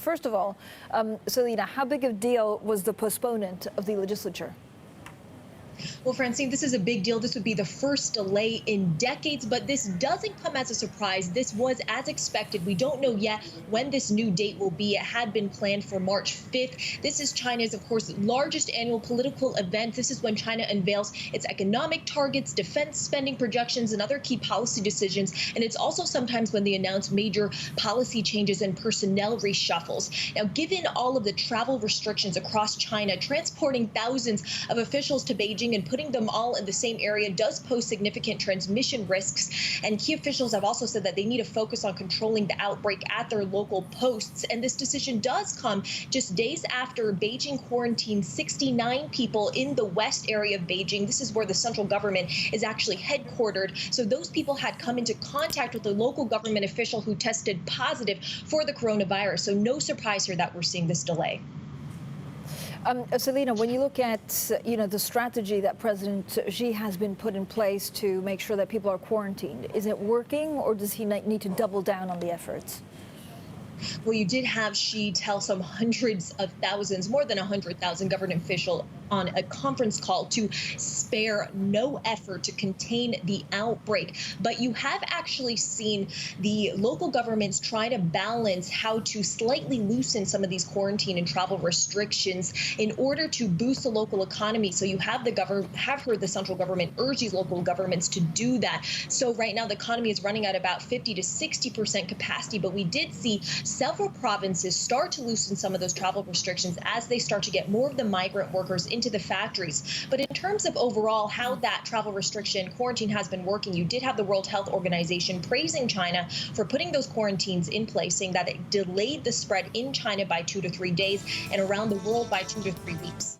First of all, Selina, how big of a deal was the postponement of the legislature? Well, Francine, this is a big deal. This would be the first delay in decades, but this doesn't come as a surprise. This was as expected. We don't know yet when this new date will be. It had been planned for March 5th. This is China's, of course, largest annual political event. This is when China unveils its economic targets, defense spending projections, and other key policy decisions. And it's also sometimes when they announce major policy changes and personnel reshuffles. Now, given all of the travel restrictions across China, transporting thousands of officials to Beijing and putting them all in the same area does pose significant transmission risks. And key officials have also said that they need to focus on controlling the outbreak at their local posts. And this decision does come just days after Beijing quarantined 69 people in the west area of Beijing. This is where the central government is actually headquartered. So those people had come into contact with a local government official who tested positive for the coronavirus. So no surprise here that we're seeing this delay. Selina, when you look at the strategy that President Xi has been put in place to make sure that people are quarantined, is it working, or does he need to double down on the efforts? Well, you did have Xi tell some hundreds of thousands, more than 100,000 government officials on a conference call to spare no effort to contain the outbreak. But you have actually seen the local governments try to balance how to slightly loosen some of these quarantine and travel restrictions in order to boost the local economy. So you have heard the central government urge these local governments to do that. So right now the economy is running at about 50 to 60% capacity, but we did see several provinces start to loosen some of those travel restrictions as they start to get more of the migrant workers into the factories. But in terms of overall how that travel restriction quarantine has been working, you did have the World Health Organization praising China for putting those quarantines in place, saying that it delayed the spread in China by 2 to 3 days and around the world by 2 to 3 weeks.